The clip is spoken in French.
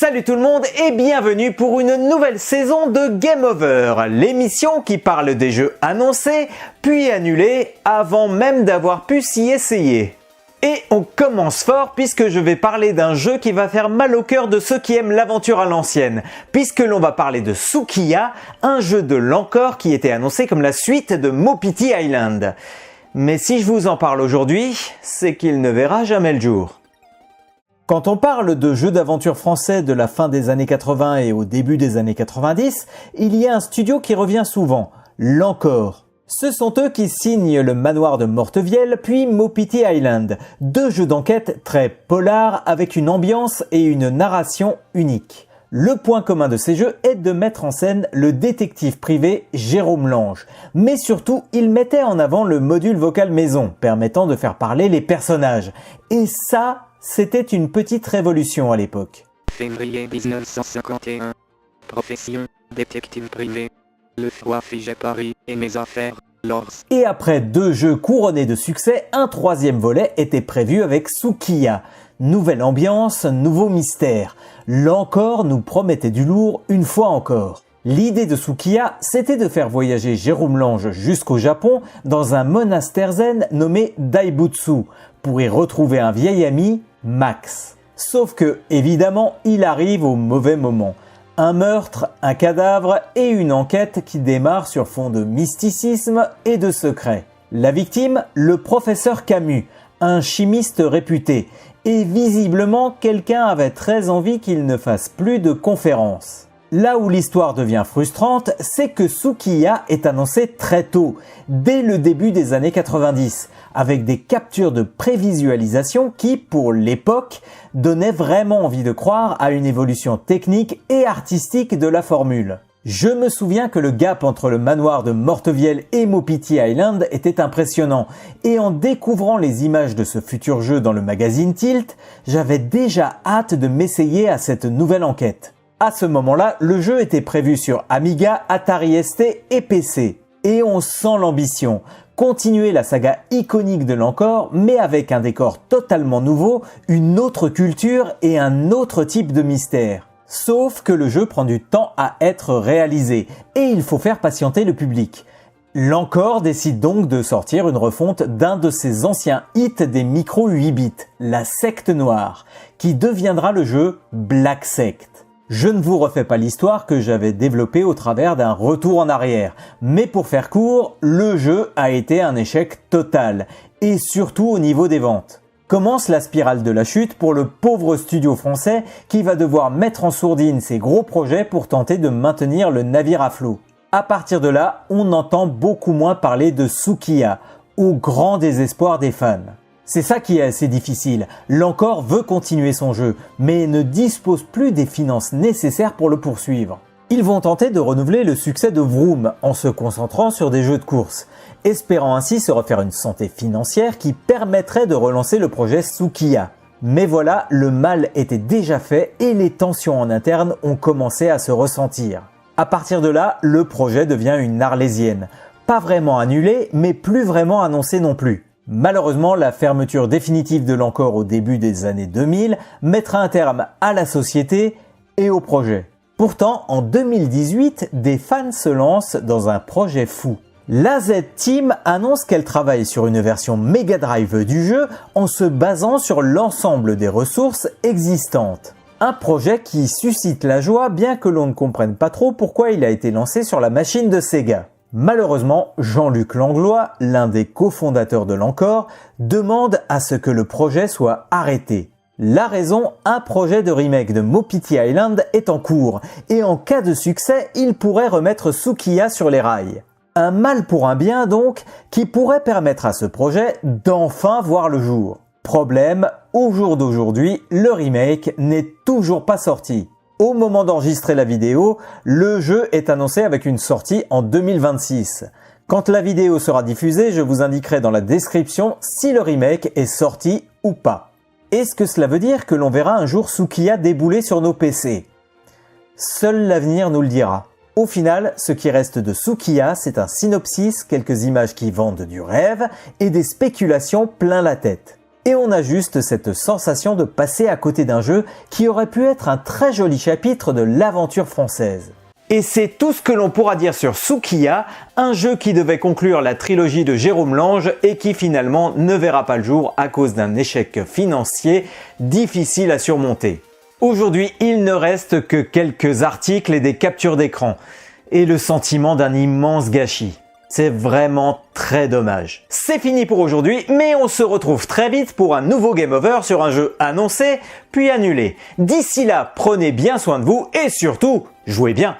Salut tout le monde et bienvenue pour une nouvelle saison de Game Over, l'émission qui parle des jeux annoncés puis annulés avant même d'avoir pu s'y essayer. Et on commence fort puisque je vais parler d'un jeu qui va faire mal au cœur de ceux qui aiment l'aventure à l'ancienne, puisque l'on va parler de Sukiya, un jeu de l'Encore qui était annoncé comme la suite de Mopiti Island. Mais si je vous en parle aujourd'hui, c'est qu'il ne verra jamais le jour. Quand on parle de jeux d'aventure français de la fin des années 80 et au début des années 90, il y a un studio qui revient souvent, l'Encore. Ce sont eux qui signent le Manoir de Mortevielle puis Mopiti Island, deux jeux d'enquête très polars avec une ambiance et une narration uniques. Le point commun de ces jeux est de mettre en scène le détective privé Jérôme Lange, mais surtout il mettait en avant le module vocal maison, permettant de faire parler les personnages. Et ça, c'était une petite révolution à l'époque. Février 1951. Profession, détective privé. Le froid figeait Paris et mes affaires, Lors. Et après deux jeux couronnés de succès, un troisième volet était prévu avec Sukiya. Nouvelle ambiance, nouveau mystère. L'Encore nous promettait du lourd une fois encore. L'idée de Sukiya, c'était de faire voyager Jérôme Lange jusqu'au Japon dans un monastère zen nommé Daibutsu pour y retrouver un vieil ami, Max. Sauf que, évidemment, il arrive au mauvais moment. Un meurtre, un cadavre et une enquête qui démarre sur fond de mysticisme et de secret. La victime, le professeur Camus, un chimiste réputé. Et visiblement, quelqu'un avait très envie qu'il ne fasse plus de conférences. Là où l'histoire devient frustrante, c'est que Sukiya est annoncé très tôt, dès le début des années 90, avec des captures de prévisualisation qui, pour l'époque, donnaient vraiment envie de croire à une évolution technique et artistique de la formule. Je me souviens que le gap entre le manoir de Mortevielle et Mopiti Island était impressionnant, et en découvrant les images de ce futur jeu dans le magazine Tilt, j'avais déjà hâte de m'essayer à cette nouvelle enquête. À ce moment-là, le jeu était prévu sur Amiga, Atari ST et PC. Et on sent l'ambition. Continuer la saga iconique de l'Encore, mais avec un décor totalement nouveau, une autre culture et un autre type de mystère. Sauf que le jeu prend du temps à être réalisé, et il faut faire patienter le public. L'Encore décide donc de sortir une refonte d'un de ses anciens hits des micros 8 bits, la Secte Noire, qui deviendra le jeu Black Sect. Je ne vous refais pas l'histoire que j'avais développée au travers d'un retour en arrière, mais pour faire court, le jeu a été un échec total, et surtout au niveau des ventes. Commence la spirale de la chute pour le pauvre studio français qui va devoir mettre en sourdine ses gros projets pour tenter de maintenir le navire à flot. À partir de là, on entend beaucoup moins parler de Sukiya, au grand désespoir des fans. C'est ça qui est assez difficile. L'Encore veut continuer son jeu, mais ne dispose plus des finances nécessaires pour le poursuivre. Ils vont tenter de renouveler le succès de Vroom en se concentrant sur des jeux de course, espérant ainsi se refaire une santé financière qui permettrait de relancer le projet Sukiya. Mais voilà, le mal était déjà fait et les tensions en interne ont commencé à se ressentir. À partir de là, le projet devient une arlésienne. Pas vraiment annulé, mais plus vraiment annoncé non plus. Malheureusement, la fermeture définitive de l'Encore au début des années 2000 mettra un terme à la société et au projet. Pourtant, en 2018, des fans se lancent dans un projet fou. La Z-Team annonce qu'elle travaille sur une version Mega Drive du jeu en se basant sur l'ensemble des ressources existantes. Un projet qui suscite la joie bien que l'on ne comprenne pas trop pourquoi il a été lancé sur la machine de Sega. Malheureusement, Jean-Luc Langlois, l'un des cofondateurs de l'Encore, demande à ce que le projet soit arrêté. La raison, un projet de remake de Mopiti Island est en cours, et en cas de succès, il pourrait remettre Sukiya sur les rails. Un mal pour un bien donc, qui pourrait permettre à ce projet d'enfin voir le jour. Problème, au jour d'aujourd'hui, le remake n'est toujours pas sorti. Au moment d'enregistrer la vidéo, le jeu est annoncé avec une sortie en 2026. Quand la vidéo sera diffusée, je vous indiquerai dans la description si le remake est sorti ou pas. Est-ce que cela veut dire que l'on verra un jour Sukiya débouler sur nos PC? Seul l'avenir nous le dira. Au final, ce qui reste de Sukiya, c'est un synopsis, quelques images qui vendent du rêve et des spéculations plein la tête. et on a juste cette sensation de passer à côté d'un jeu qui aurait pu être un très joli chapitre de l'aventure française. Et c'est tout ce que l'on pourra dire sur Sukiya, un jeu qui devait conclure la trilogie de Jérôme Lange et qui finalement ne verra pas le jour à cause d'un échec financier difficile à surmonter. Aujourd'hui, il ne reste que quelques articles et des captures d'écran, et le sentiment d'un immense gâchis. C'est vraiment très dommage. C'est fini pour aujourd'hui, mais on se retrouve très vite pour un nouveau Game Over sur un jeu annoncé, puis annulé. D'ici là, prenez bien soin de vous et surtout, jouez bien!